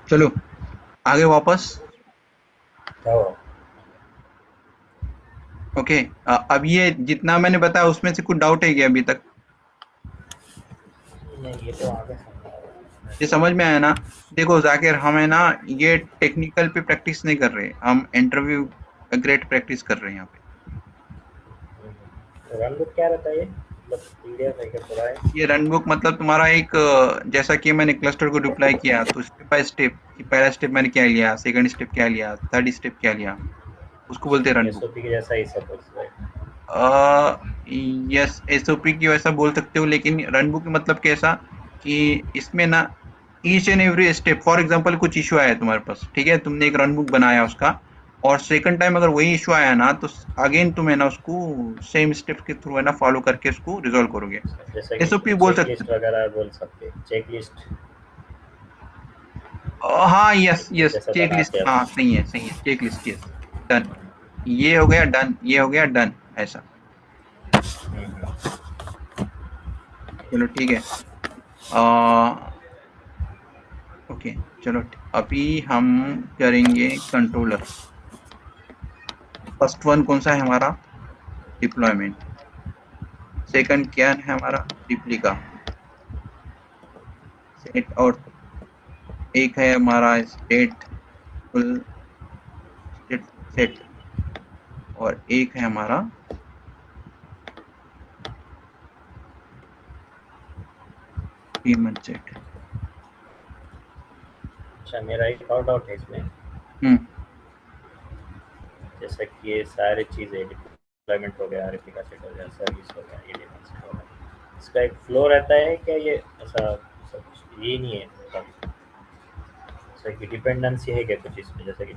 चलो आगे वापस। जाओ। ओके। अब ये जितना मैंने बताया उसमें से कुछ डाउट है क्या अभी तक? नहीं, ये तो आगे समझा मैं ये तो। समझ में आया ना? देखो जाकिर, हम है ना, ये टेक्निकल पे प्रैक्टिस नहीं कर रहे, हम इंटरव्यू ग्रेड प्रैक्टिस कर रहे हैं यहाँ पे। रन बुक क्या रहता है ये, मतलब पीडीएफ है क्या पूरा है? ये रन बुक मतलब तुम्हारा एक जैसा कि मैंने क्लस्टर को डिप्लॉय किया तो स्टेप बाय स्टेप, कि पहला स्टेप मैंने क्या लिया, सेकंड स्टेप क्या लिया, थर्ड स्टेप क्या लिया, उसको बोलते हैं रन बुक। एसओपी के जैसा ही सब कुछ, राइट? यस, एसओपी की वैसा बोल सकते हो, लेकिन रन बुक मतलब कैसा, कि इसमें ना each and every step, for example कुछ इशू आया है तुम्हारे पास, ठीक है, तुमने एक रन बुक बनाया उसका, और सेकंड टाइम अगर वही इशू आया ना, तो अगेन तुम है ना उसको सेम स्टेप के थ्रू है ना फॉलो करके उसको रिजॉल्व करोगे। जैसे कि एसओपी बोल चेक सकते लिस्ट हो। वगैरह बोल सकते, चेक लिस्ट हाँ, यस यस, जैसा चेक लिस्ट, बनाते हाँ हैं। सही है सही है, चेक लिस्ट, यस। डन, ये हो गया डन, ये हो गया डन, ऐसा। चलो ठीक है। ओके, चलो अभी हम करेंगे कंट्रोलर। फर्स्ट वन कौन सा है हमारा? डिप्लॉयमेंट। सेकंड क्या है हमारा? रिप्लिका। सेट, और एक है हमारा स्टेट फुल स्टेट सेट, और एक है हमारा पेमेंट सेट। अच्छा, मेरा एक और डाउट है इसमें। हम्म। जैसे कि ये सारी चीज़ें, डिप्लॉयमेंट हो गया, रेप्लिका सेट हो गया, सर्विस हो गया, ये डेटा सेट हो गया, इसका एक फ्लो रहता है क्या ये? ऐसा सब कुछ ये नहीं है मतलब, जैसे कि डिपेंडेंसी है क्या कुछ इसमें? जैसे कि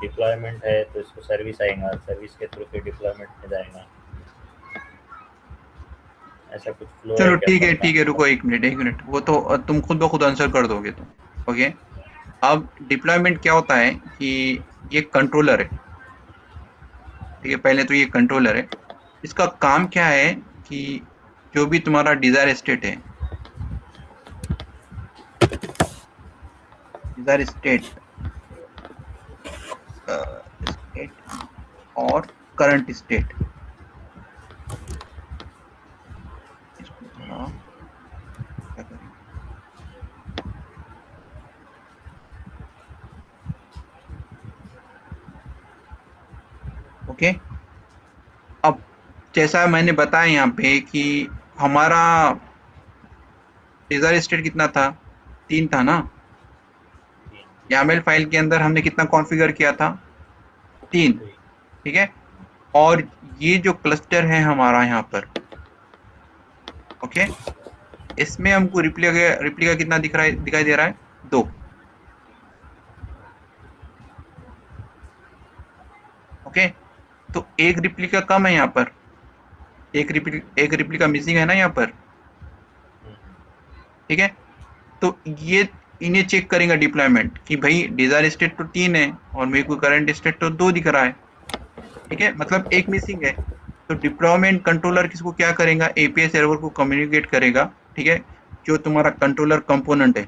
डिप्लॉयमेंट है तो इसको सर्विस आएगा, सर्विस के थ्रू फिर डिप्लॉयमेंट में जाएगा, ऐसा कुछ फ्लो है चलो क्या सबका ठीक है, रुको मतलब? एक मिनट एक मिनट, वो तो तुम खुद ब खुद आंसर कर दोगे तुम। ओके। अब डिप्लॉयमेंट क्या होता है कि ये कंट्रोलर है, ठीक है, पहले तो ये कंट्रोलर है। इसका काम क्या है कि जो भी तुम्हारा डिजायर स्टेट है, डिजायर स्टेट, स्टेट और करंट स्टेट, इसको थोड़ा क्या करें। ओके। अब जैसा मैंने बताया यहाँ पे कि हमारा डिजायर स्टेट कितना था? 3 था ना? YAML फाइल के अंदर हमने कितना कॉन्फ़िगर किया था? 3। जी। ठीक है? और ये जो क्लस्टर है हमारा यहाँ पर, ओके, इसमें हमको रिप्लिका रिप्लिका कितना दिखाई दे रहा है? 2। ओके। तो एक रिप्लिका कम है यहाँ पर, एक रिप्लिका मिसिंग है ना यहाँ पर, ठीक है? तो ये इन्हें चेक करेंगे डिप्लॉयमेंट कि भाई डिजायर स्टेट तो 3 है और मेरे को करंट स्टेट तो 2 दिख रहा है, ठीक है, मतलब एक मिसिंग है। तो डिप्लॉयमेंट कंट्रोलर किसको क्या करेगा? एपीआई सर्वर को कम्युनिकेट करेगा, ठीक है, जो तुम्हारा कंट्रोलर कंपोनेंट है।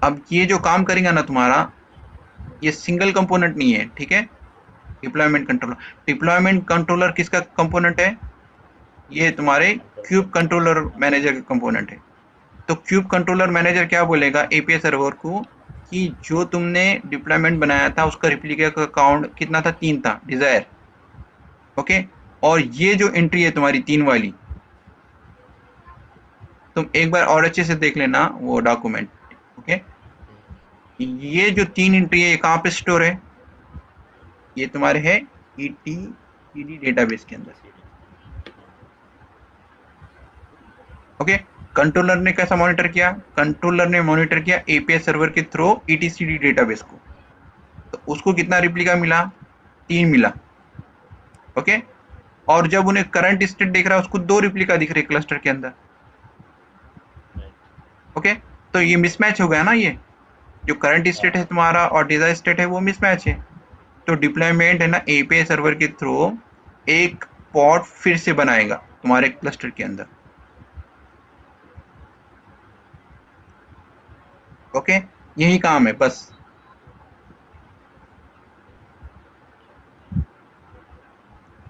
अब ये जो काम करेगा ना तुम्हारा, ये सिंगल कंपोनेंट नहीं है, ठीक है। डिप्लॉयमेंट कंट्रोलर किसका कंपोनेंट है? ये तुम्हारे कंट्रोल क्यूब कर। कंट्रोलर मैनेजर का कंपोनेंट है। तो क्यूब कंट्रोलर मैनेजर क्या बोलेगा एपीआई सर्वर को, कि जो तुमने डिप्लॉयमेंट बनाया था उसका रिप्लिका का काउंट कितना था? 3 था, डिजायर। ओके। और ये जो एंट्री है तुम्हारी 3 वाली, तुम एक बार और अच्छे से देख लेना वो डॉक्यूमेंट। ओके। ये जो 3 एंट्री है ये कहाँ पे स्टोर है? ये तुम्हारे है ईटीसीडी डेटाबेस के अंदर। ओके। कंट्रोलर ने कैसा मॉनिटर किया? कंट्रोलर ने मॉनिटर किया एपीआई सर्वर के थ्रू ईटीसीडी डेटाबेस को। तो उसको कितना रिप्लिका मिला? 3 मिला। ओके। और जब उन्हें करंट स्टेट देख रहा है उसको 2 रिप्लिका दिख रहे क्लस्टर के अंदर। ओके। तो ये मिसमैच हो गया ना, ये जो करंट हाँ। स्टेट है तुम्हारा और डिजायर स्टेट है वो मिसमैच है। तो डिप्लॉयमेंट है ना एपीआई सर्वर के थ्रू एक पॉड फिर से बनाएगा तुम्हारे क्लस्टर के अंदर। ओके, यही काम है बस।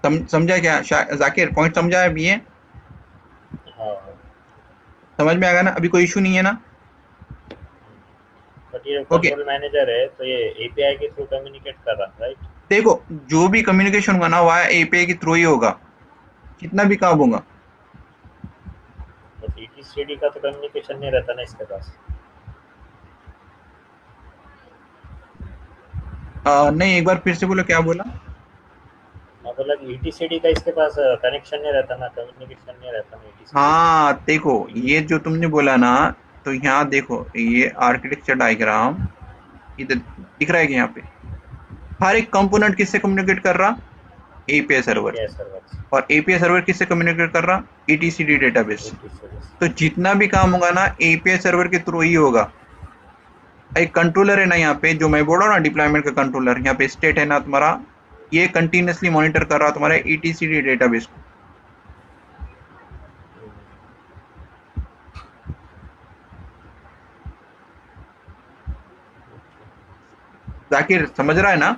समझा क्या जाकिर? पॉइंट समझा है अभी ये? हाँ, समझ में आ गया ना? अभी कोई इशू नहीं है ना? बट ये ओके, कंट्रोल मैनेजर है तो ये एपीआई के थ्रू कम्युनिकेट कर रहा है, राइट? देखो, जो भी कम्युनिकेशन होगा ना वाया एपीआई के थ्रू ही होगा, कितना भी काम होगा। बट ईटीसीडी का तो कम्युनिकेशन नहीं रहता ना इसके पास। नहीं, एक बार फिर से बोलो, क्या बोला? मैं बोला कि ईटीसीडी का इसके पास कनेक्शन नहीं रहता ना, कम्युनिकेशन नहीं रहता ना ईटीसीडी से। हाँ, देखो, ये जो तुमने बोला ना, तो यहाँ देखो, ये आर्किटेक्चर डायग्राम इधर दिख रहा है कि यहाँ पे हर एक कंपोनेंट किससे कम्युनिकेट कर रहा? एपीआई सर्वर एपीआई से। सर्वर से, और एपीआई सर्वर किससे कम्युनिकेट कर रहा? ईटीसीडी डेटाबेस से। ईटीसीडी से। तो जितना भी काम होगा ना एपीआई सर्वर के थ्रू ही होगा। एक कंट्रोलर है ना यहाँ पे, जो मैं बोल रहा हूँ ना, डिप्लॉयमेंट का कंट्रोलर, यहाँ पे स्टेट है ना तुम्हारा, ये कंटिन्यूसली मॉनिटर कर रहा तुम्हारे ईटीसीडी डेटाबेस को। जाकिर समझ रहा है ना?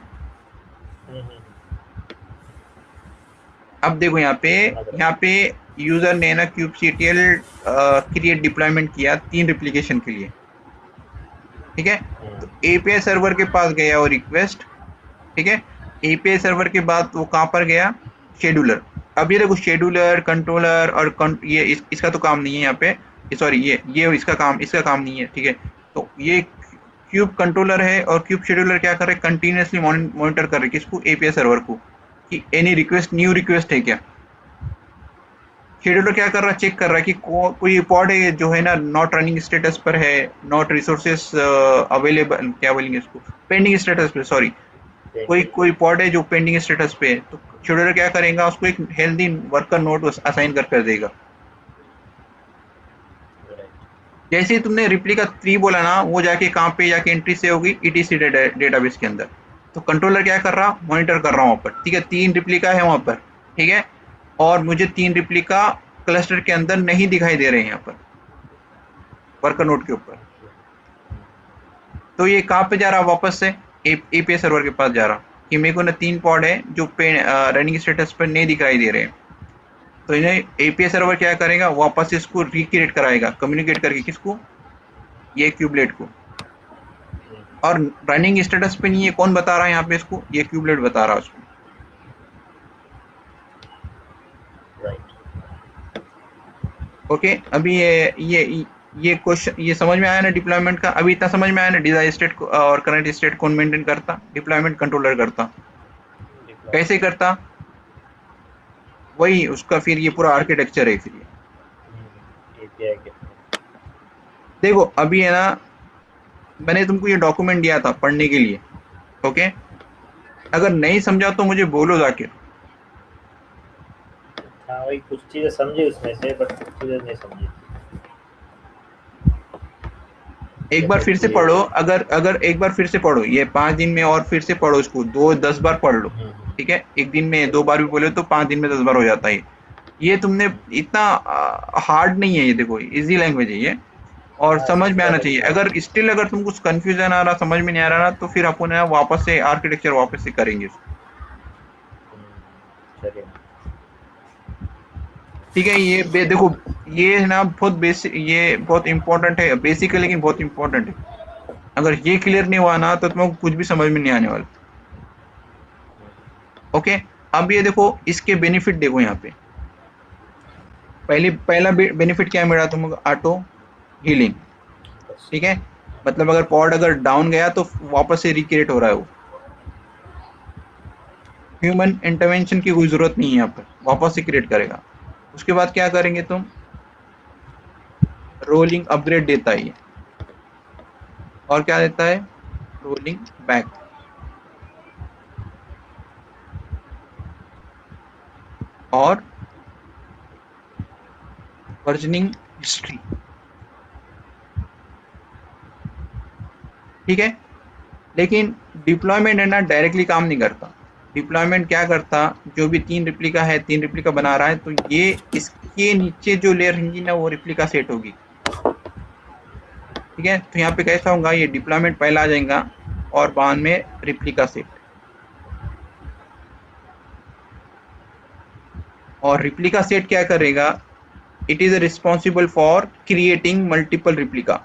अब देखो समझ रहा यहाँ हूँ। पे यूजर ने ना kubectl क्रिएट डिप्लॉयमेंट किया 3 रिप्लिकेशन के लिए, ठीक है? तो एपीआई सर्वर के पास गया वो रिक्वेस्ट, ठीक है? एपीआई सर्वर के बाद वो कहाँ पर गया? शेड्यूलर। अब ये देखो, शेड्यूलर, कंट्रोलर और ये इसका तो काम नहीं है यहाँ पे, सॉरी, ये इसका काम नहीं है, ठीक है? तो ये क्यूब कंट्रोलर है और क्यूब शेड्यूलर क्या कर रहे हैं? कंटिन्यूसली मॉनिटर कर रहे हैं किसको? एपीआई सर्वर को, कि एनी रिक्वेस्ट, न्यू रिक्वेस्ट है क्या। शेड्यूलर क्या कर रहा है? चेक कर रहा है कि कोई पॉड है जो है ना नॉट रनिंग स्टेटस पर है, नॉट रिसोर्सेस अवेलेबल, क्या बोलेंगे इसको, पेंडिंग स्टेटस पे, सॉरी, कोई पेंटिंग। कोई पॉड है जो पेंडिंग स्टेटस पे है, तो शेड्यूलर क्या करेगा? उसको एक हेल्दी वर्कर नोड असाइन कर देगा। जैसे ही तुमने रिप्लिका 3 बोला ना, वो जाके कहाँ पे जाके एंट्री से होगी? ईटीसी डेटाबेस के अंदर। तो कंट्रोलर क्या कर रहा? मॉनिटर कर रहा हूँ वहाँ पर, ठीक है? 3 रिप्लिका है वहाँ पर, ठीक है? और मुझे 3 रिप्लिका क्लस्टर के अंदर नहीं दिखाई दे रहे हैं यहाँ पर, वर्कर नोड के ऊपर। तो ये कहाँ पे जा रहा? वापस से एपीआई सर्वर के पास जा रहा, कि मेरे को ना 3 पॉड है जो रनिंग स्टेटस पर नहीं दिखाई दे रहे हैं। तो इन्हें एपीआई सर्वर क्या करेगा? वापस इसको रिक्रिएट कराएगा, कम्युनिकेट करके किसको? ये क्यूबलेट को। और रनिंग स्टेटस पे नहीं है, कौन बता रहा है यहाँ पे इसको? ये क्यूबलेट बता रहा है उसको। राइट। ओके, अभी ये क्वेश्चन, ये समझ में आया ना डिप्लॉयमेंट का? अभी इतना समझ में आया ना, डिजायर स्टेट और करंट स्टेट कौन मेंटेन करता? डिप्लॉयमेंट कंट्रोलर करता। कैसे करता? वही उसका फिर ये पूरा आर्किटेक्चर है फिर ये। एपीआई के देखो, अभी है ना, मैंने तुमको ये डॉक्यूमेंट दिया था पढ़ने के लिए, ओके? अगर नहीं समझा तो मुझे बोलो जाके। हाँ, वही कुछ चीजें समझी उसमें से, बट कुछ चीजें नहीं समझी। एक बार जैसे फिर से कि पढ़ो, अगर अगर एक बार फिर से पढ़ो, ये 5 दिन में, और फिर से पढ़ो इसको, 10 बार पढ़ लो, ठीक है? एक दिन में 2 बार भी बोले तो 5 दिन में 10 बार हो जाता है। ये तुमने इतना हार्ड नहीं है, ये देखो इजी लैंग्वेज है ये, और हाँ, समझ में समझा आना बट चाहिए। अगर स्टिल अगर तुमको कंफ्यूजन आ रहा, समझ में नहीं आ रहा ना, तो फिर अपन है वापस से आर्किटेक्चर वापस से करेंगे इसको, चलिए। ठीक है? देखो, ये है ना बहुत बेसिक, ये बहुत इंपॉर्टेंट है, बेसिक है लेकिन बहुत इंपॉर्टेंट है। अगर ये क्लियर नहीं हुआ ना तो तुमको कुछ भी समझ में नहीं आने वाला। ओके, अब ये देखो, इसके बेनिफिट देखो यहाँ पे। पहला बेनिफिट क्या मिला तुमको? ऑटो हीलिंग, बस। ठीक है? मतलब अगर पॉड अगर डाउन गया तो वापस से रिक्रिएट हो रहा है वो, ह्यूमन इंटरवेंशन की कोई जरूरत नहीं है यहाँ पर, वापस से क्रिएट करेगा। उसके बाद क्या करेंगे तुम? रोलिंग अपग्रेड देता है ये, और क्या देता है? रोलिंग बैक, और वर्जनिंग हिस्ट्री, ठीक है? लेकिन डिप्लॉयमेंट है ना डायरेक्टली काम नहीं करता। डिप्लॉयमेंट क्या करता? जो भी 3 रिप्लिका है, 3 रिप्लिका बना रहा है, तो ये इसके नीचे जो लेयर इंजन है वो रिप्लिका सेट होगी, ठीक है, तो यहाँ पे कैसा होगा, ये डिप्लॉयमेंट पहला आ जाएगा और बाद में रिप्लिका सेट। और रिप्लिका सेट क्या करेगा, it is responsible for creating multiple replica.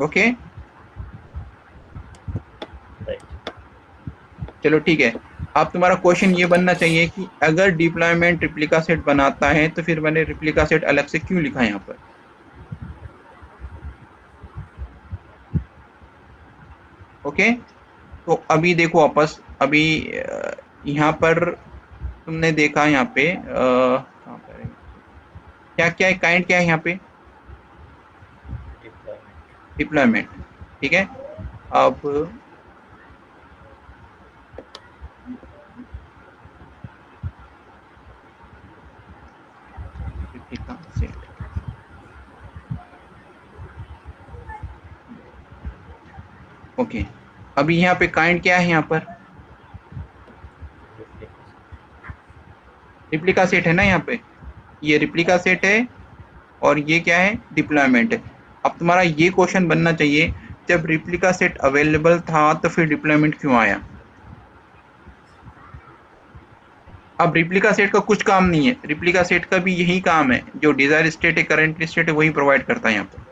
Okay, right. चलो ठीक है। अब तुम्हारा क्वेश्चन ये बनना चाहिए कि अगर डिप्लॉयमेंट रिप्लिका सेट बनाता है तो फिर मैंने रिप्लिका सेट अलग से क्यों लिखा है यहाँ पर। ओके, तो अभी देखो वापस, अभी यहाँ पर तुमने देखा यहाँ पे कहाँ पर है, क्या क्या है, काइंड क्या है यहाँ पे, डिप्लॉयमेंट। डिप्लॉयमेंट। ठीक है, अब रिप्लिका सेट, ओके, अभी यहाँ पे काइंड क्या है यहाँ पर, रिप्लिका सेट है ना यहाँ पे, ये रिप्लिका सेट है और ये क्या है, डिप्लॉयमेंट है। अब तुम्हारा ये क्वेश्चन बनना चाहिए, जब रिप्लिका सेट अवेलेबल था तो फिर डिप्लॉयमेंट क्यों आया। अब रिप्लिका सेट का कुछ काम नहीं है, रिप्लिका सेट का भी यही काम है, जो डिजायर स्टेट है, करंट स्टेट है, वही प्रोवाइड करता है यहाँ पर।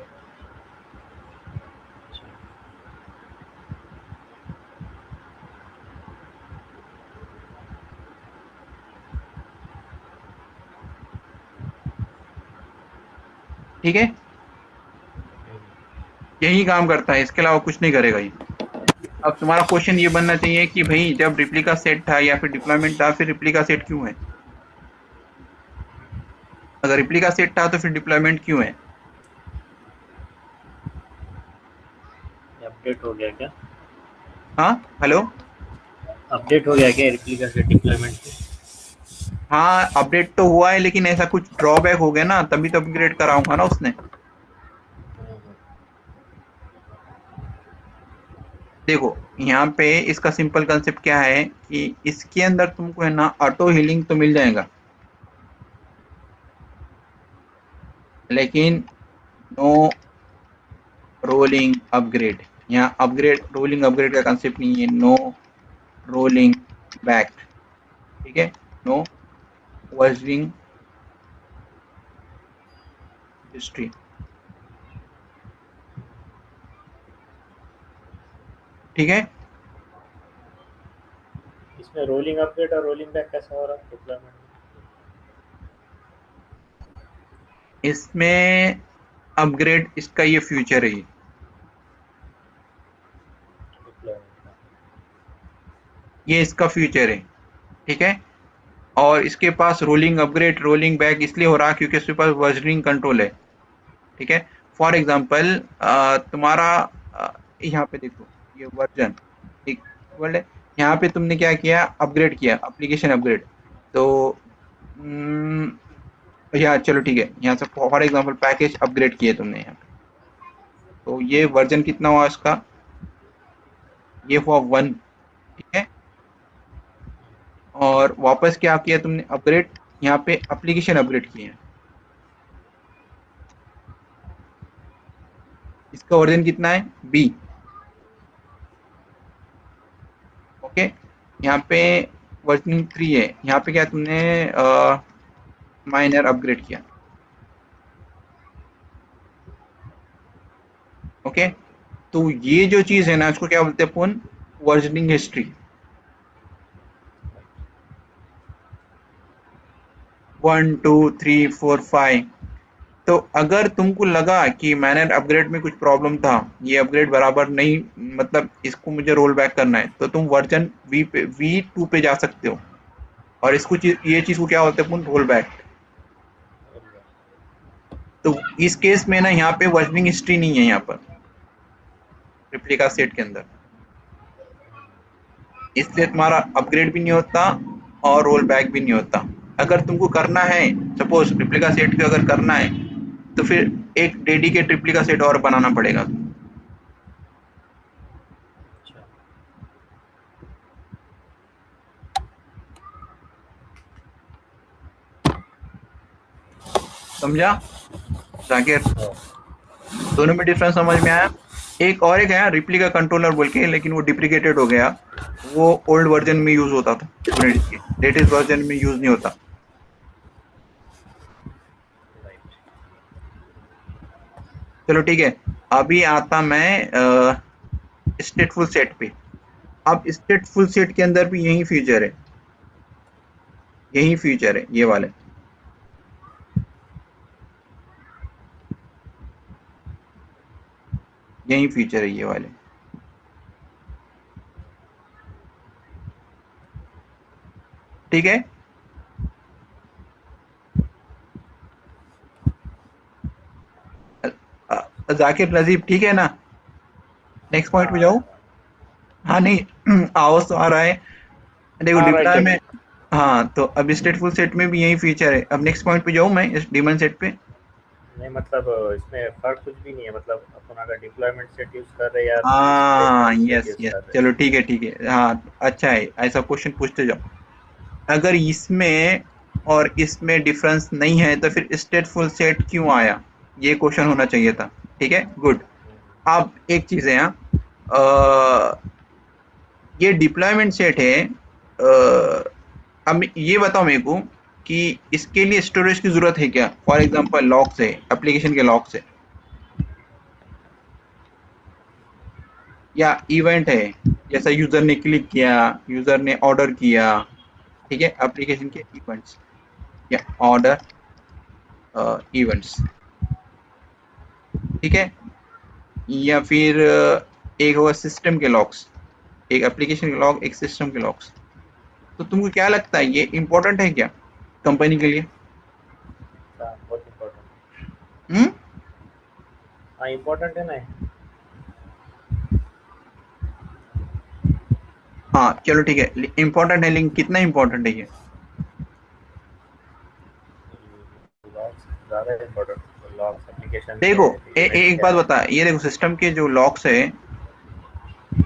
ठीक है, यही काम करता है, इसके अलावा कुछ नहीं करेगा ये। अब तुम्हारा क्वेश्चन ये बनना चाहिए कि भाई जब रिप्लिका सेट था या फिर डिप्लॉयमेंट था, फिर रिप्लिका सेट क्यों है। अगर रिप्लिका सेट था तो फिर डिप्लॉयमेंट क्यों है। अपडेट हो गया क्या? हाँ, हेलो। अपडेट हो गया क्या रिप्लिका से डिप्लॉयमेंट पे? हाँ, अपडेट तो हुआ है, लेकिन ऐसा कुछ ड्रॉबैक हो गया ना, तभी तो अपग्रेड कराऊंगा ना उसने। देखो, यहाँ पे इसका सिंपल कंसेप्ट क्या है कि इसके अंदर तुमको है ना ऑटो हीलिंग तो मिल जाएगा, लेकिन नो रोलिंग अपग्रेड। यहाँ अपग्रेड, रोलिंग अपग्रेड का कंसेप्ट नहीं है, नो रोलिंग बैक। ठीक है, नो वर्जनिंग हिस्ट्री। ठीक है, इसमें रोलिंग अपडेट और रोलिंग बैक कैसा हो रहा है डिप्लॉयमेंट इसमें अपग्रेड इसका ये फ्यूचर है, में? डिप्लॉयमेंट ये इसका फ्यूचर है। ठीक है, और इसके पास रोलिंग अपग्रेड रोलिंग बैक इसलिए हो रहा है क्योंकि इसके पास वर्जनिंग कंट्रोल है। ठीक है, फॉर एग्जाम्पल तुम्हारा यहाँ पे देखो, ये वर्जन एक वर्ड है, यहाँ पे तुमने क्या किया, अपग्रेड किया, एप्लीकेशन अपग्रेड। तो यहाँ चलो ठीक है, यहाँ से फॉर एग्जाम्पल पैकेज अपग्रेड किए तुमने यहाँ पे, तो ये वर्जन कितना हुआ इसका, ये हुआ 1। ठीक है, और वापस क्या किया तुमने, अपग्रेड, यहाँ पे एप्लीकेशन अपग्रेड किए हैं, इसका वर्जन कितना है, बी। ओके, यहाँ पे वर्जनिंग 3 है, यहाँ पे क्या तुमने माइनर अपग्रेड किया। ओके, तो ये जो चीज है ना, इसको क्या बोलते हैं अपन, वर्जनिंग हिस्ट्री। 1 2 3 4 5। तो अगर तुमको लगा कि मैंने अपग्रेड में कुछ प्रॉब्लम था, ये अपग्रेड बराबर नहीं, मतलब इसको मुझे रोल बैक करना है, तो तुम वर्जन V2 पे जा सकते हो, और इसको ये चीज को क्या बोलते हैं अपन, रोल बैक। तो इस केस में ना यहाँ पे वर्जनिंग हिस्ट्री नहीं है यहाँ पर, रिप्लिका सेट के अंदर, इसलिए तुम्हारा अपग्रेड भी नहीं होता और रोल बैक भी नहीं होता। अगर तुमको करना है, सपोज रिप्लिका सेट को अगर करना है, तो फिर एक डेडिकेट रिप्लिका सेट और बनाना पड़ेगा। अच्छा। समझा जाकिर? हाँ, दोनों में डिफरेंस समझ में आया? एक है रिप्लिका कंट्रोलर बोल के, लेकिन वो डिप्रिकेटेड हो गया। वो ओल्ड वर्जन में यूज होता था, कुबरनेटिस के लेटेस्ट वर्जन में यूज नहीं होता। राइट। चलो ठीक है। अभी आता मैं स्टेटफुल सेट पे। अब स्टेटफुल सेट के अंदर भी यही फीचर है, यही फीचर है ये वाले। यही फीचर है ये वाले। ठीक है। जाकिर नजीब ठीक है ना? नेक्स्ट हाँ पॉइंट पे जाओ। हाँ हाँ नहीं आवाज तो आ रहा है। देखो हाँ, राइट डिप्लॉय में। चलिए। हाँ तो अब स्टेटफुल सेट में भी यही फीचर है। अब नेक्स्ट पॉइंट पे जाऊँ मैं, इस डिमन सेट पे। नहीं मतलब इसमें फ़र्क कुछ भी नहीं है, मतलब अपन अगर डिप्लॉयमेंट सेट यूज़ कर रहे हैं या हाँ स्टेटफुल सेट यस यूज़ यस, कर रहे चलो हैं। ठीक है ठीक है। हाँ अच्छा है, ऐसा क्वेश्चन पूछते जाओ। अगर इसमें और इसमें डिफरेंस नहीं है तो फिर स्टेटफुल सेट क्यों आया? ये क्वेश्चन होना चाहिए था। ठीक है, गुड। अब एक चीज है यहाँ, ये डिप्लॉयमेंट सेट है। अब ये बताओ मेरे को कि इसके लिए स्टोरेज की जरूरत है क्या? फॉर एग्जांपल लॉक्स है, एप्लीकेशन के लॉक्स है, या इवेंट है, जैसा यूजर ने क्लिक किया, यूजर ने ऑर्डर किया। ठीक है, एप्लीकेशन के इवेंट्स या ऑर्डर इवेंट्स। ठीक है, या फिर एक होगा सिस्टम के लॉक्स, एक एप्लीकेशन के लॉक, एक सिस्टम के लॉक्स। तो तुमको क्या लगता है, ये इम्पोर्टेंट है क्या कंपनी के लिए? हाँ, बहुत इम्पोर्टेंट। हम्म। हाँ, इम्पोर्टेंट है ना। हाँ चलो ठीक है, इम्पोर्टेंट है, लेकिन कितना इम्पोर्टेंट है ये? लॉक्स ज़्यादा इम्पोर्टेंट, लॉक्स एप्लीकेशन देखो के इवेंट्स एक क्या बात है। बता, ये देखो सिस्टम के जो लॉक्स है,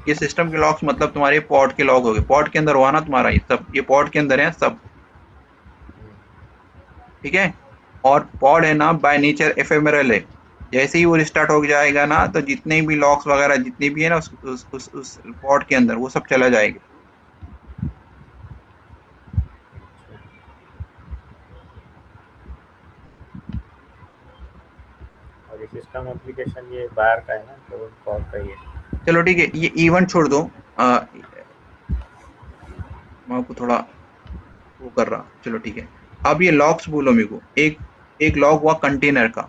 ये सिस्टम के लॉक्स मतलब तुम्हारे पॉड के लॉक हो गए, पॉड के अंदर हुआ ना तुम्हारा, ये सब ये पॉड के अंदर है सब। ठीक है। और पॉड है ना बाय नेचर एफेमेरल है। जैसे ही वो रिस्टार्ट हो जाएगा ना, तो जितने भी लॉक्स वगैरह जितने भी है ना उस पॉड के अंदर, वो सब चला जाएगा। और ये सिस्टम एप्लीकेशन ये बाहर का है ना, तो कॉल का ही है। चलो ठीक है, ये इवेंट छोड़ दो। मैं आपको थोड़ा वो कर रहा, चलो ठीक है। अब ये लॉक्स बोलो मेरे को, एक एक लॉग हुआ कंटेनर का,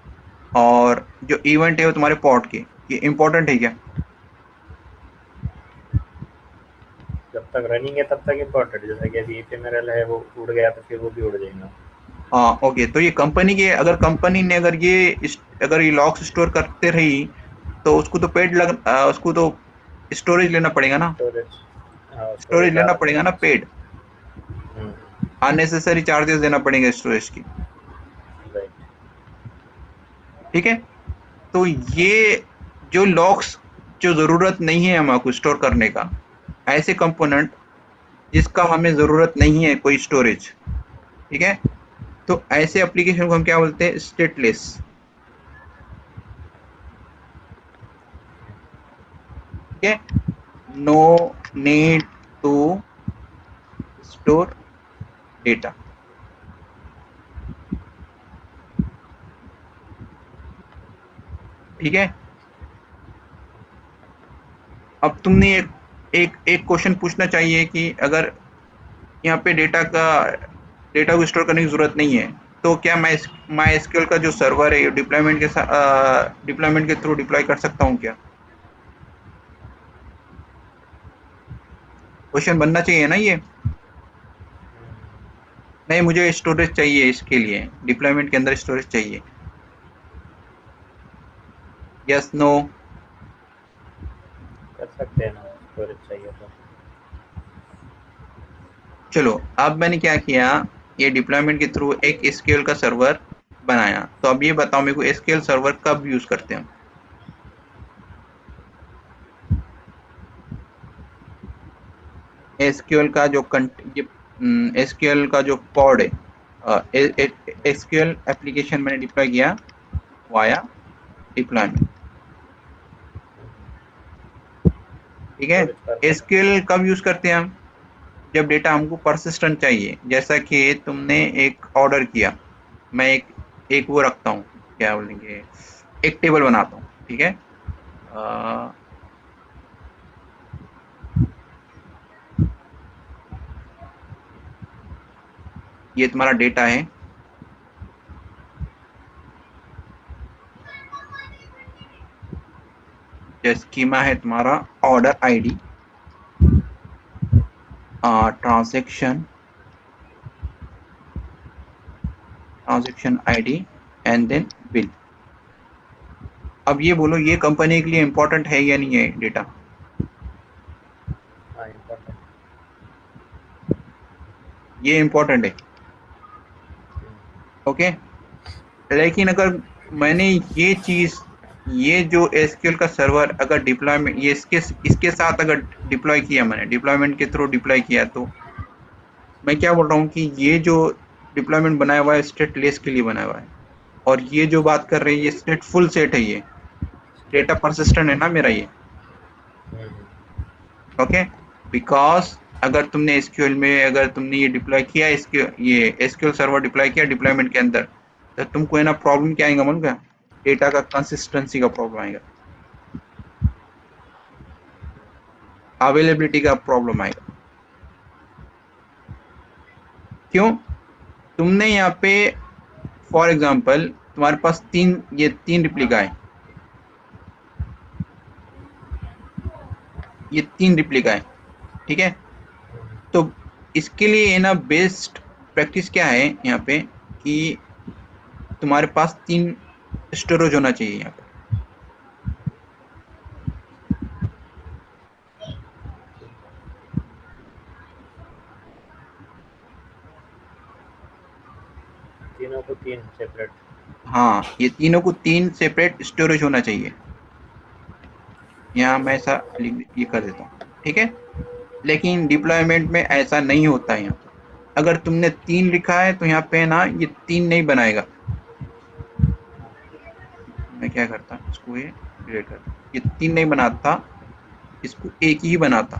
और जो इवेंट है वो तुम्हारे पॉड के, ये इंपॉर्टेंट है क्या? जब तक रनिंग है तब तक इम्पोर्टेंट, जैसा कि अभी एफएमएल है, वो उड़ गया तो फिर वो भी उड़ जाएगा। हाँ ओके, तो ये कंपनी के, अगर कंपनी ने अगर ये लॉक्स स्टोर करते रही, तो उसको तो उसको तो स्टोरेज लेना पड़ेगा ना। स्टोरेज, हाँ स्टोरेज स्टोरेज लेना ज़्यादा पड़ेगा ना, चाहिए पेड। उसको। हम्म, अननेसेसरी चार्जेस देना पड़ेंगे स्टोरेज की। राइट। ठीक है। तो ये जो लॉक्स, जो जरूरत नहीं है हमको स्टोर करने का, ऐसे कंपोनेंट जिसका हमें जरूरत नहीं है कोई स्टोरेज। ठीक है। तो ऐसे एप्लीकेशन को हम क्या बोलते हैं? स्टेटलेस। ठीक है। No need to store data. ठीक है। अब तुमने एक एक क्वेश्चन पूछना चाहिए कि अगर यहाँ पे डेटा को स्टोर करने की जरूरत नहीं है, तो क्या मैं माई एसक्यूएल का जो सर्वर है डिप्लॉयमेंट के थ्रू डिप्लॉय कर सकता हूँ क्या? क्वेश्चन बनना चाहिए ना ये। नहीं, मुझे स्टोरेज चाहिए, इसके लिए डिप्लॉयमेंट के अंदर स्टोरेज चाहिए। Yes no? कर सकते हैं ना, स्टोरेज चाहिए तो। चलो अब मैंने क्या किया, ये डिप्लॉयमेंट के थ्रू एक एसक्यूएल का सर्वर बनाया। तो अब ये बताओ मेरे को, एसक्यूएल सर्वर कब यूज करते हैं? एसक्यूएल का जो एसक्यूएल का जो पॉड है, एसक्यूएल एप्लीकेशन मैंने डिप्लॉय किया वाया डिप्लॉयमेंट, ठीक है। स्टोरेज पर है। एसक्यूएल कब यूज करते हैं हम? जब डेटा हमको परसिस्टेंट चाहिए, जैसा कि तुमने एक ऑर्डर किया, मैं एक एक वो रखता हूँ, क्या बोलेंगे, एक टेबल बनाता हूँ, ठीक है। अ, ये तुम्हारा डेटा है, जो स्कीमा है तुम्हारा order ID, transaction transaction ID and then bill. अब ये बोलो, ये कंपनी के लिए इंपॉर्टेंट है या नहीं है डेटा? हाँ इम्पोर्टेंट। ये इंपॉर्टेंट है, ओके। लेकिन अगर मैंने ये चीज, ये जो एसक्यूएल का सर्वर अगर डिप्लॉयमेंट, ये इसके साथ अगर डिप्लॉय किया, मैंने डिप्लॉयमेंट के थ्रू डिप्लॉय किया, तो मैं क्या बोल रहा हूँ कि ये जो डिप्लॉयमेंट बनाया हुआ है स्टेटलेस के लिए बनाया हुआ है, और ये जो बात कर रहे हैं ये स्टेटफुल सेट है, ये डेटा स्टेटफुल सेट। परसिस्टेंट है ना मेरा ये, ओके। बिकॉज अगर तुमने एसक्यूएल में अगर तुमने ये डिप्लॉय किया, इसके ये एसक्यूएल सर्वर डिप्लॉय किया डिप्लॉयमेंट के अंदर, तो तुमको है ना प्रॉब्लम क्या आएगा मालूम क्या? डेटा का कंसिस्टेंसी का प्रॉब्लम आएगा, अवेलेबिलिटी का प्रॉब्लम आएगा। क्यों? तुमने यहाँ पे फॉर एग्जांपल तुम्हारे पास तीन रिप्लिका है, ये तीन रिप्लिका है, ठीक है। तो इसके लिए ना बेस्ट प्रैक्टिस क्या है यहाँ पे, कि तुम्हारे पास तीन स्टोरेज होना चाहिए यहाँ पे। तीनों को तीन सेपरेट। हाँ, ये तीनों को तीन सेपरेट स्टोरेज होना चाहिए। यहाँ मैं ऐसा ये कर देता हूँ, ठीक है। लेकिन डिप्लॉयमेंट में ऐसा नहीं होता है यहाँ पे। अगर तुमने तीन लिखा है तो यहाँ पे ना ये तीन नहीं बनाएगा। मैं क्या करता, इसको ये डिलीट करता, ये तीन नहीं बनाता, इसको एक ही बनाता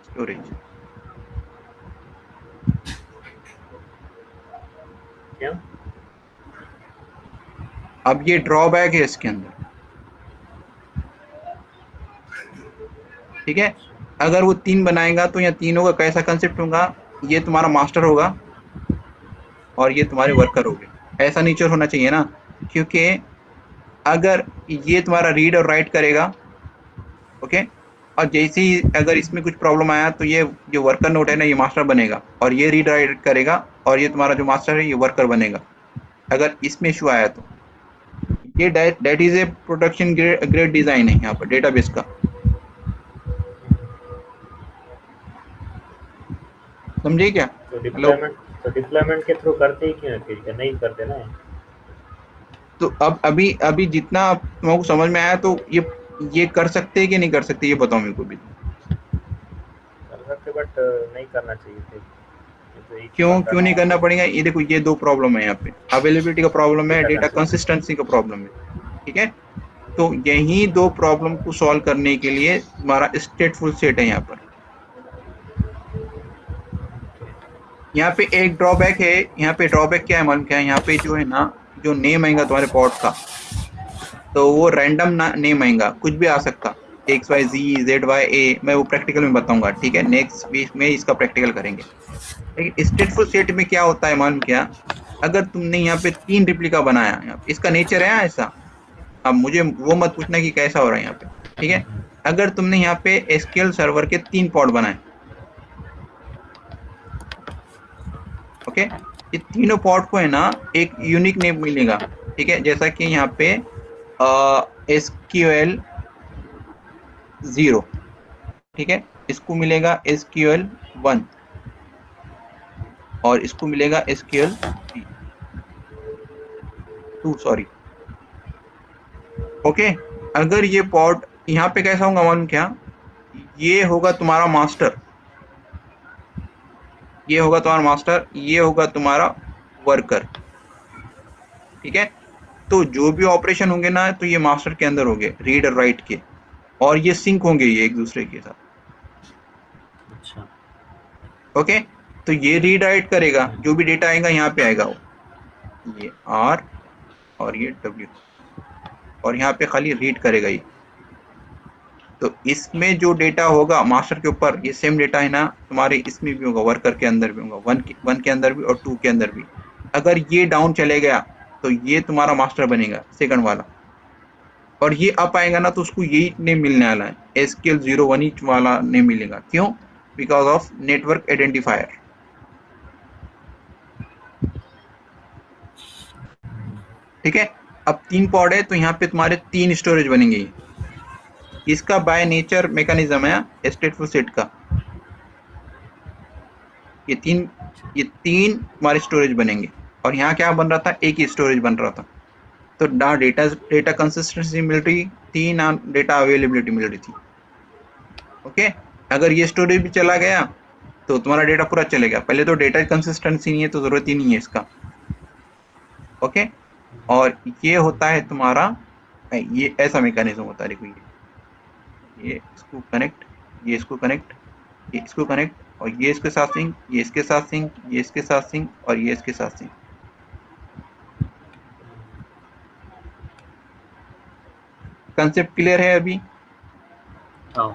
स्टोरेज। क्यों? अब ये ड्रॉबैक है इसके अंदर, ठीक है। अगर वो तीन बनाएगा तो यहाँ तीनों का कैसा कंसेप्ट होगा, ये तुम्हारा मास्टर होगा और ये तुम्हारे वर्कर हो गए। ऐसा नेचर होना चाहिए ना, क्योंकि अगर ये तुम्हारा रीड और राइट करेगा, ओके, और जैसे ही अगर इसमें कुछ प्रॉब्लम आया तो ये जो वर्कर नोट है ना ये मास्टर बनेगा, और ये रीड राइट करेगा, और ये तुम्हारा जो मास्टर है ये वर्कर बनेगा अगर इसमें इशू आया तो। ये that is a production grade design है यहाँ पर डेटाबेस का, समझे क्या? तो हेलो। डिप्लॉयमेंट के थ्रू करते ही क्यों है फिर, क्या नहीं करते ना? तो अब अभी अभी जितना तुमको समझ में आया, तो ये कर सकते हैं कि नहीं कर सकते, ये बताओ मेरे को भी। कर सकते बट नहीं करना चाहिए फिर। ये तो एक ही क्यों बंदा क्यों ना। नहीं करना पड़ेगा? ये देखो, ये दो प्रॉब्लम है यहाँ पे, अवेलेबिलिटी का प्रॉब्लम है, डेटा डेटा कंसिस्टेंसी। कंसिस्टेंसी का प्रॉब्लम है, ठीक है। तो यही दो प्रॉब्लम को सॉल्व करने के लिए हमारा स्टेटफुल सेट है यहाँ पर। यहाँ पे एक ड्रॉबैक है, यहाँ पे ड्रॉबैक क्या है मालूम क्या है? यहाँ पे जो है ना, जो नेम आएगा तुम्हारे पॉट का, तो वो रैंडम नेम आएगा, कुछ भी आ सकता, एक्स वाई जी जेड वाई ए। मैं वो प्रैक्टिकल में बताऊंगा, ठीक है, नेक्स्ट वीक में इसका प्रैक्टिकल करेंगे। लेकिन स्टेटफुल सेट में क्या होता है मालूम क्या? अगर तुमने यहाँ पे तीन रिप्लिका बनाया, इसका नेचर है ऐसा। अब मुझे वो मत पूछना कि कैसा हो रहा है यहाँ पे, ठीक है। अगर तुमने यहाँ पे एसक्यूएल सर्वर के तीन पॉड बनाए, ओके, ये तीनों पॉड को है ना एक यूनिक नेम मिलेगा, ठीक है। जैसा कि यहाँ पे एसक्यूएल 0, ठीक है, इसको मिलेगा एसक्यूएल 1, और इसको मिलेगा एसक्यूएल 2, सॉरी, ओके। अगर ये पॉड यहाँ पे कैसा होगा मालूम क्या? ये होगा तुम्हारा मास्टर, ये होगा तुम्हारा मास्टर, ये होगा तुम्हारा वर्कर। ठीक है, तो जो भी ऑपरेशन होंगे ना तो ये मास्टर के अंदर होंगे, रीड और राइट के, और ये सिंक होंगे ये एक दूसरे के साथ। अच्छा। ओके, तो ये रीड राइट करेगा, जो भी डेटा आएगा यहाँ पे आएगा वो, ये आर और ये डब्ल्यू, और यहाँ पे खाली रीड करेगा ये। तो इसमें जो डेटा होगा मास्टर के ऊपर, ये सेम डेटा है ना तुम्हारे इसमें भी होगा, वर्कर के अंदर भी होगा, वन के अंदर भी और टू के अंदर भी। अगर ये डाउन चले गया तो ये तुम्हारा मास्टर बनेगा सेकंड वाला, और ये अप आएगा ना तो उसको यही नेम मिलने वाला है, एसक्यूएल 01 ही वाला नेम मिलेगा। क्यों? Because of network identifier. ठीक है, अब 3 पॉड है तो यहाँ पे तुम्हारे 3 स्टोरेज बनेंगे। इसका बाय नेचर मैकेनिज्म है स्टेटफुल सेट का। ये तीन ये तीन तुम्हारे स्टोरेज बनेंगे, और यहाँ क्या बन रहा था, एक ही स्टोरेज बन रहा था। तो ना डेटा डेटा कंसिस्टेंसी मिल रही थी, ना डेटा अवेलेबिलिटी मिल रही थी। ओके, अगर ये स्टोरेज भी चला गया तो तुम्हारा डेटा पूरा चलेगा। पहले तो डेटा कंसिस्टेंसी नहीं है तो जरूरत ही नहीं है इसका। ओके, और ये होता है तुम्हारा, ये ऐसा मैकेनिज्म होता है। देखो ये इसको कनेक्ट, ये इसको कनेक्ट, ये इसको कनेक्ट, और ये इसके साथ सिंक, ये इसके साथ सिंक, ये इसके साथ सिंक, और ये इसके साथ सिंक। कंसेप्ट क्लियर है अभी? हाँ।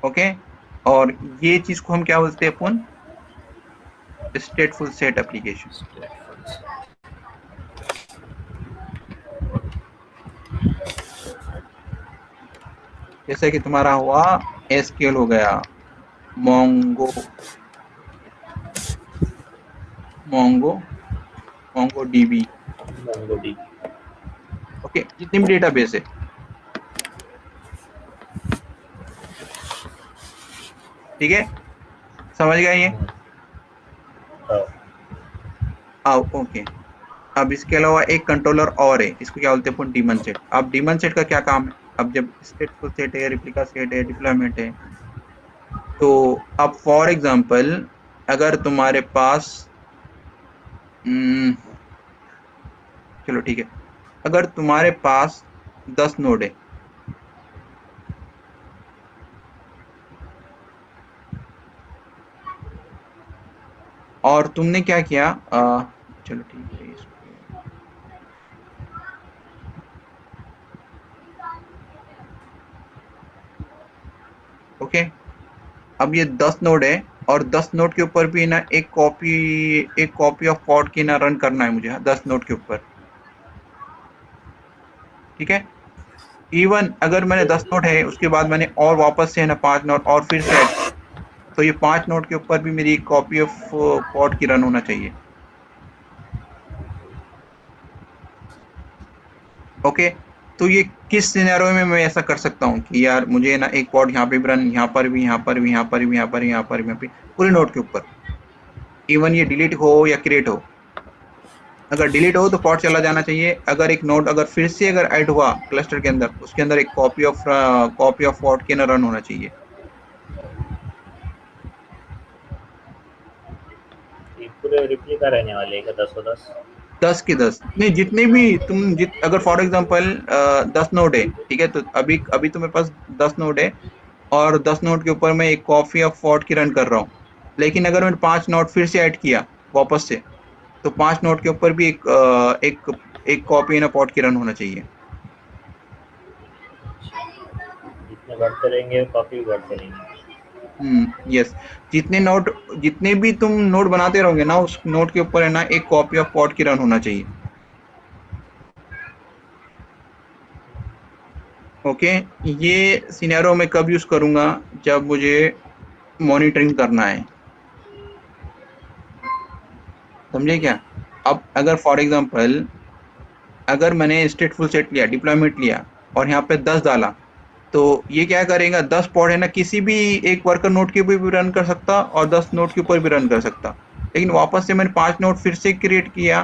ओके, और ये चीज को हम क्या बोलते हैं अपन, स्टेटफुल सेट एप्लीकेशन। जैसे कि तुम्हारा हुआ एसक्यूएल हो गया, Mongo Mongo Mongo dB. MongoDB। Okay, जितने भी डेटाबेस है, ठीक है, समझ गए ये? हाँ। ओके, अब इसके अलावा एक कंट्रोलर और है, इसको क्या बोलते हैं अपन, डीमन सेट। अब डीमन सेट का क्या काम है, अब जब स्टेटफुल सेट है, रिप्लिका सेट है, डिप्लॉयमेंट है, तो अब फॉर एग्जांपल अगर तुम्हारे पास हम्म, चलो ठीक है, अगर तुम्हारे पास 10 नोड है, और तुमने क्या किया, चलो ठीक है, ओके, अब ये 10 नोड है, और 10 नोड के ऊपर भी ना एक कॉपी ऑफ पॉड की ना रन करना है मुझे 10 नोड के ऊपर। ठीक है, इवन अगर मैंने 10 नोड है उसके बाद मैंने और वापस से है ना 5 नोड और फिर से ऐड, तो ये 5 नोड के ऊपर भी मेरी एक कॉपी ऑफ पॉड की रन होना चाहिए। ओके, तो ये किस सिनेरियो में मैं ऐसा कर सकता हूँ कि यार मुझे ना एक पॉड यहाँ पे भी रन, यहाँ पर भी, यहाँ पर भी, यहाँ पर भी, यहाँ पर, यहाँ पर, यहाँ पे, पूरे नोड के ऊपर, इवन ये डिलीट हो या क्रिएट हो। अगर डिलीट हो तो पॉड चला जाना चाहिए। अगर एक नोड अगर फिर से अगर ऐड हुआ क्लस्टर के अंदर, उसके अंदर एक कॉपी ऑफ पॉड के ना रन होना चाहिए। ये पूरे रिप्लिका रहने वाले हैं क्या 10 10 के 10 नहीं, जितने भी तुम अगर फॉर एग्जांपल 10 नोड है, ठीक है, तो अभी अभी तुम्हारे पास 10 नोड है, और 10 नोड के ऊपर मैं एक कॉपी ऑफ पॉड की रन कर रहा हूँ। लेकिन अगर मैंने 5 नोड फिर से ऐड किया वापस से, तो 5 नोड के ऊपर भी एक कॉपी ना पॉड की रन होना चाहिए। जितने बढ़ते रहेंगे कॉपी भी बढ़ते रहेंगे। यस, जितने भी तुम नोड बनाते रहोगे ना, उस नोड के ऊपर है ना एक कॉपी ऑफ पॉड की रन होना चाहिए। ओके, ये सिनेरियो मैं कब यूज करूंगा, जब मुझे मॉनिटरिंग करना है। समझे क्या? अब अगर फॉर एग्जांपल अगर मैंने स्टेटफुल सेट लिया, डिप्लॉयमेंट लिया, और यहाँ पे 10 डाला, तो ये क्या करेगा, 10 पॉड है ना किसी भी एक वर्कर नोड के ऊपर भी रन कर सकता, और 10 नोड के ऊपर भी रन कर सकता। लेकिन वापस से मैंने 5 नोड फिर से क्रिएट किया,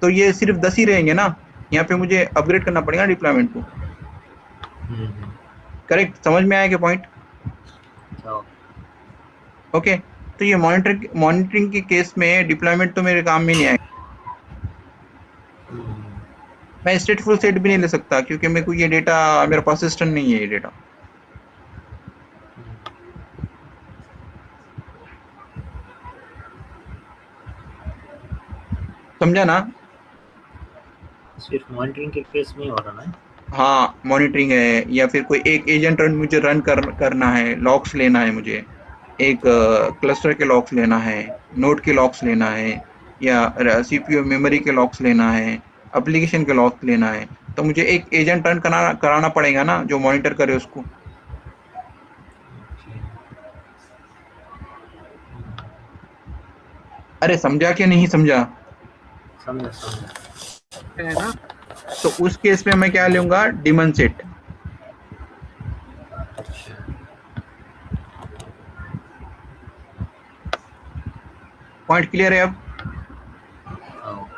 तो ये सिर्फ 10 ही रहेंगे ना। यहाँ पे मुझे अपग्रेड करना पड़ेगा डिप्लॉयमेंट को। करेक्ट, समझ में आया क्या पॉइंट? हाँ। ओके, तो ये मॉनिटरिंग के केस में डिप्लॉयमेंट तो मेरे काम में नहीं आएगा। मैं स्टेटफुल सेट भी नहीं ले सकता क्योंकि मेरे को ये डेटा, मेरे पास सिस्टम नहीं है ये डेटा। समझा ना? सिर्फ मॉनिटरिंग के केस में ही हो रहा ना? हाँ, मॉनिटरिंग है या फिर कोई एक एजेंट मुझे रन करना है, लॉक्स लेना है मुझे, एक क्लस्टर के लॉक्स लेना है, नोड के लॉक्स लेना है, या सीपीयू मेमोरी के लॉक्स लेना है, एप्लीकेशन के लॉक्स लेना है, तो मुझे एक एजेंट रन कराना कराना पड़ेगा ना जो मॉनिटर करे उसको। अरे समझा कि नहीं समझा? समझा समझा। है ना? तो उस केस में मैं क्या लूंगा, डिमन सेट। पॉइंट क्लियर है अब? हाँ।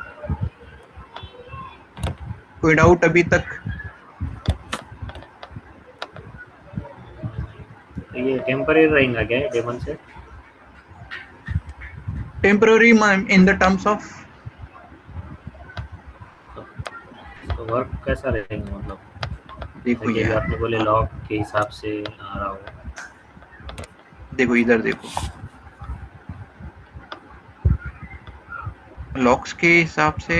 कोई डाउट अभी तक? तो ये टेम्पररी रहेगा क्या डेमन से? Temporary in the terms of? तो वर्क कैसा रहेगा मतलब? देखो जैसे कि अभी यार, आपने बोले लॉग के हिसाब से आ रहा हो। देखो इधर देखो, लॉक्स के हिसाब से।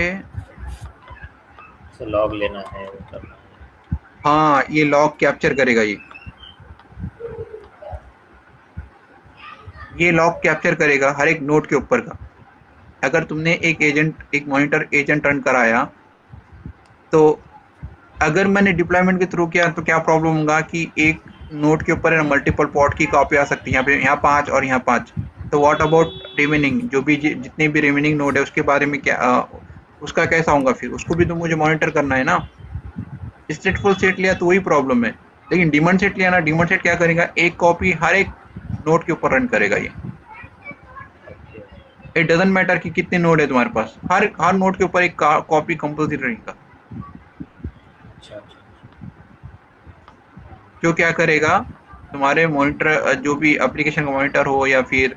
जैसे लॉग लेना है वो करना है। हाँ, ये लॉग कैप्चर करेगा ये लॉग कैप्चर करेगा हर एक नोड के ऊपर का। अगर तुमने एक मॉनिटर एजेंट रन कराया, तो अगर मैंने डिप्लॉयमेंट के थ्रू किया तो क्या प्रॉब्लम होगा कि एक नोड के ऊपर मल्टीपल पॉट की कॉपी आ सकती है, यहाँ पे यहाँ 5 और यहाँ 5। तो व्हाट अबाउट रिमेनिंग, जो भी जितने भी रिमेनिंग नोड है उसके बारे में क्या, उसका कैसा होगा? फिर उसको भी तो मुझे मॉनिटर करना है ना। स्टेटफुल सेट लिया तो वही प्रॉब्लम है। लेकिन डिमांड सेट लिया ना, डिमांड सेट क्या करेगा, एक कॉपी हर एक नोड के ऊपर रन करेगा ये। ओके। इट डजंट मैटर कि कितने नोड है तुम्हारे पास, हर हर नोड के ऊपर एक कॉपी कंपल्सरी रहेगा। अच्छा अच्छा। जो क्या करेगा, तुम्हारे मॉनिटर, जो भी एप्लीकेशन का मॉनिटर हो या फिर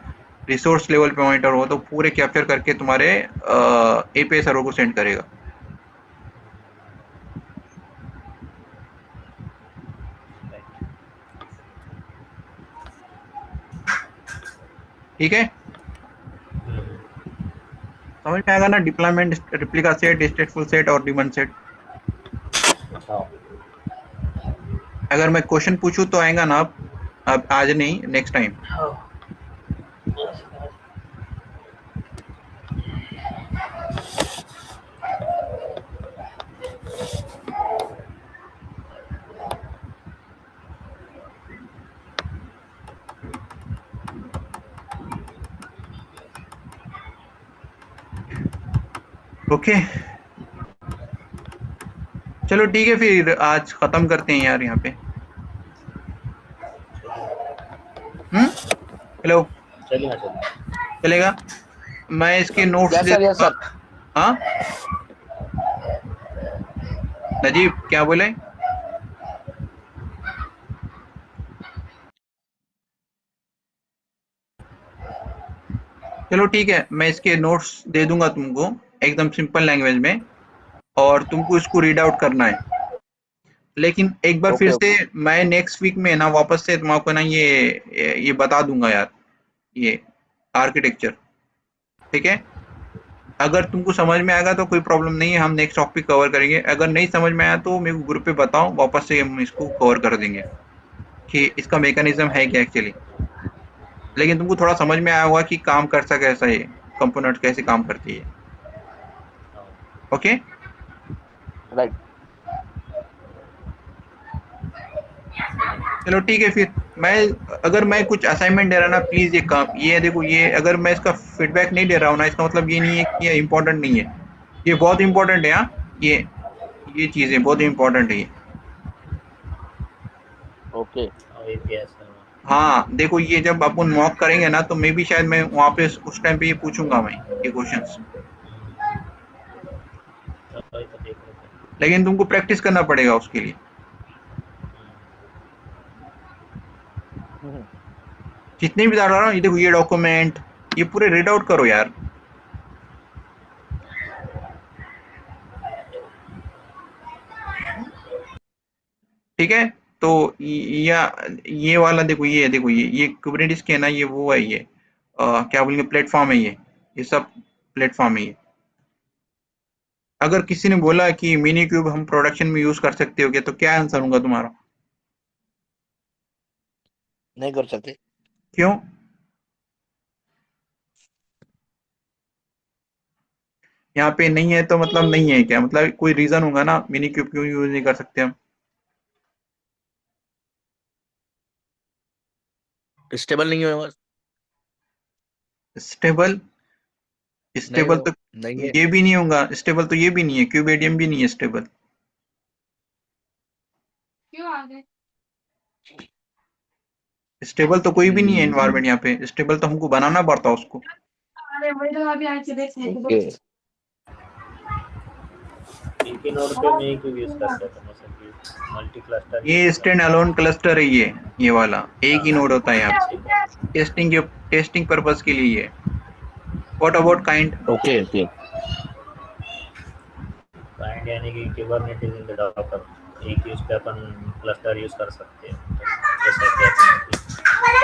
रिसोर्स लेवल पे मॉनिटर हो, तो पूरे कैप्चर करके तुम्हारे एपीआई सर्वर को सेंड करेगा। राइट। ठीक है? समझ में आएगा ना? डिप्लॉयमेंट, रिप्लिका सेट, स्टेटफुल सेट और डिमांड सेट। हाँ। अगर मैं क्वेश्चन पूछूं तो आएगा ना? अब आज नहीं, नेक्स्ट टाइम। हाँ। ओके, चलो ठीक है, फिर आज खत्म करते हैं यार यहाँ पे। हेलो? चलिए चलिए। चलेगा? मैं इसके notes yes they sir, yes दूंगा। सर। हाँ, नजीब क्या बोले? चलो ठीक है, मैं इसके नोट्स दे दूंगा तुमको, एकदम सिंपल लैंग्वेज में, और तुमको इसको रीड आउट करना है। लेकिन एक बार फिर ओके से ओके। मैं नेक्स्ट वीक में ना वापस से तुमको ना ये बता दूंगा यार, ये आर्किटेक्चर। ठीक है? अगर तुमको समझ में आएगा तो कोई प्रॉब्लम नहीं है, हम नेक्स्ट टॉपिक कवर करेंगे। अगर नहीं समझ में आया तो मेरे को ग्रुप पे बताओ, वापस से हम इसको कवर कर देंगे कि इसका मैकेनिज्म है क्या एक्चुअली। लेकिन तुमको थोड़ा समझ में आया होगा कि काम कैसा कैसा है, कंपोनेंट कैसे काम करती है। हाँ। ओके? राइट। चलो ठीक है फिर। मैं अगर मैं कुछ असाइनमेंट दे रहा ना, प्लीज ये काम, ये देखो, ये अगर मैं इसका फीडबैक नहीं दे रहा हूँ ना, इसका मतलब ये नहीं है कि ये इम्पोर्टेंट नहीं है। ये बहुत इम्पोर्टेंट है। हाँ, ये चीजें बहुत इम्पोर्टेंट है ये। ओके। और एपीआई सर्वर। हाँ देखो, ये जब अपन मॉक करेंगे ना, तो मे बी शायद मैं वहाँ पे उस टाइम पे ये पूछूंगा मैं, ये क्वेश्चंस। तो वही तो देख रहे थे। लेकिन तुमको प्रैक्टिस करना पड़ेगा उसके लिए। जितने भी डाल रहा हूँ, ये देखो ये डॉक्यूमेंट, ये पूरे रीड आउट करो यार। ठीक है, तो या ये वाला देखो, ये कुबरनेटिस के है ना, ये वो है, ये क्या बोलेंगे, प्लेटफॉर्म है ये सब प्लेटफॉर्म है ये। अगर किसी ने बोला कि मिनी क्यूब हम प्रोडक्शन में यूज कर सकते हो क्या, तो क्या आंसर होगा तुम्हारा? नहीं कर सकते। क्यों? यहाँ पे नहीं है तो मतलब नहीं है क्या, मतलब कोई रीजन होगा ना, मिनी क्यूब क्यों यूज नहीं कर सकते हम? स्टेबल नहीं होगा। स्टेबल? नहीं स्टेबल वो तो नहीं है। ये भी नहीं होगा, स्टेबल तो ये भी नहीं है, क्यूबेडियम भी नहीं है स्टेबल। स्टेबल तो कोई भी नहीं है एनवायरनमेंट यहाँ पे, स्टेबल तो हमको बनाना पड़ता है उसको। ओके। एक ही नोड पे मैं ही क्यों यूज कर सकता हूँ, मतलब कि मल्टी क्लस्टर यूज ये कर स्टैंड सकता अलोन क्लस्टर है ये वाला एक ही हूँ। नोड होता है यहाँ ठीक है। पे। टेस्टिंग पर्पस के लिए है। What about kind? Okay okay. Kind यानी कि कुबरनेटिस इन द डॉकर, एक यूज पे अपन क्लस्टर यूज कर सकते हैं। जैसा कि अपन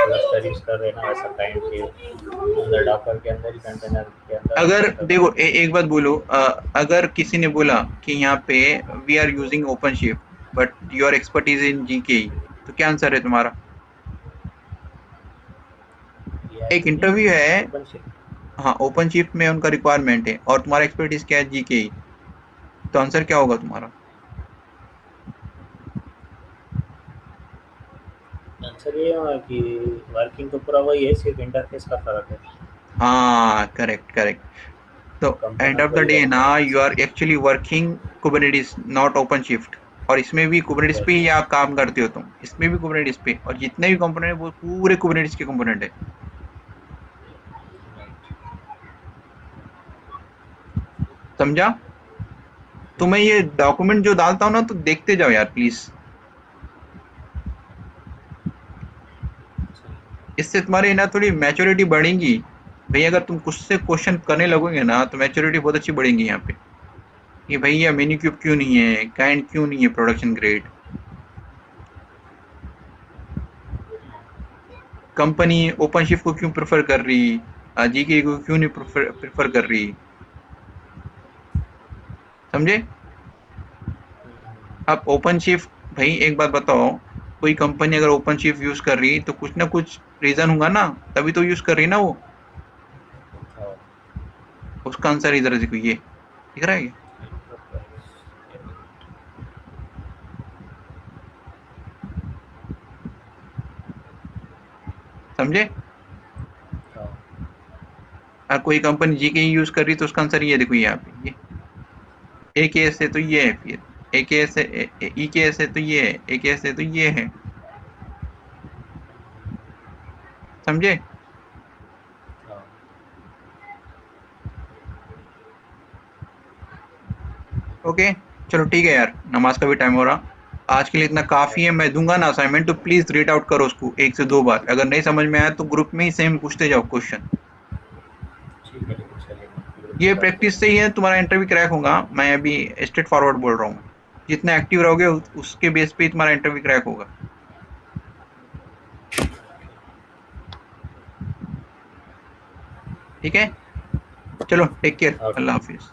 क्लस्टर यूज कर रहे हैं ना, वैसा काइंड के अंदर डॉकर के अंदर ही, कंटेनर के अंदर अगर क्लस्टर देखो बना सकते एक बात बोलो, अगर किसी ने बोला कि यहाँ पे we are using OpenShift but your expertise in GK, तो क्या आंसर है तुम्हारा? हैं। ये एक यूजिंग इंटरव्यू है, ओपन शिफ्ट। हाँ ओपन शिफ्ट में उनका रिक्वायरमेंट है और तुम्हारा एक्सपर्टीज क्या है, जीके, तो आंसर क्या होगा तुम्हारा? आंसर ये है कि वर्किंग तो पूरा वही है, सिर्फ इंटरफेस का फर्क है। हाँ करेक्ट करेक्ट। तो एंड कंपोनेंट ऑफ द वही डे ना, रहेगा बस। You are actually working Kubernetes not OpenShift. और इसमें भी कुबरनेटिस पे ही बस। आप काम करते हो तुम, इसमें भी कुबरनेटिस पे, और जितने भी कंपोनेंट वो पूरे कुबरनेटिस के कंपोनेंट है। समझा? तो मैं ये डॉक्यूमेंट जो डालता हूँ ना, तो देखते जाओ यार प्लीज। इससे तुम्हारी ना थोड़ी मैच्योरिटी बढ़ेगी। भाई अगर तुम कुछ से क्वेश्चन करने लगोगे ना, तो मैच्योरिटी बहुत अच्छी बढ़ेगी यहाँ पे, कि भैया मिनी क्यूब क्यों नहीं है, काइंड क्यों नहीं है production grade, company open shift को क्यों प्रेफर कर रही, जीके को क्यों नहीं प्रेफर कर रही। समझे? अब ओपन शिफ्ट, भाई एक बात बताओ, कोई कंपनी अगर ओपन शिफ्ट यूज कर रही तो कुछ ना कुछ रीजन होगा ना, तभी तो यूज कर रही ना वो। और उसका आंसर इधर देखो, ये दिख रहा है ये? समझे? अगर कोई कंपनी जीके यूज कर रही तो उसका आंसर ये देखो, ये यहाँ पे ये ए के एस है तो ये है, फिर ए के एस है, ई के एस है तो ये है, ए के एस है तो ये है। समझे? ओके, चलो ठीक है यार, नमाज का भी टाइम हो रहा। आज के लिए इतना काफी है, मैं दूंगा ना असाइनमेंट, तो प्लीज रीड आउट करो उसको 1 से 2 बार। अगर नहीं समझ में आया तो ग्रुप में ही सेम पूछते जाओ क्वेश्चन। ठीक है, चलिए ग्रुप में ये बात प्रैक्टिस से ही करेंगे। है तुम्हारा इंटरव्यू क्रैक होगा, मैं अभी स्ट्रेट फॉरवर्ड बोल रहा हूँ। जितना एक्टिव रहोगे उसके बेस पे ही तुम्हारा इंटरव्यू क्रैक होगा। ठीक है, चलो टेक केयर, ओके। अल्लाह हाफिज।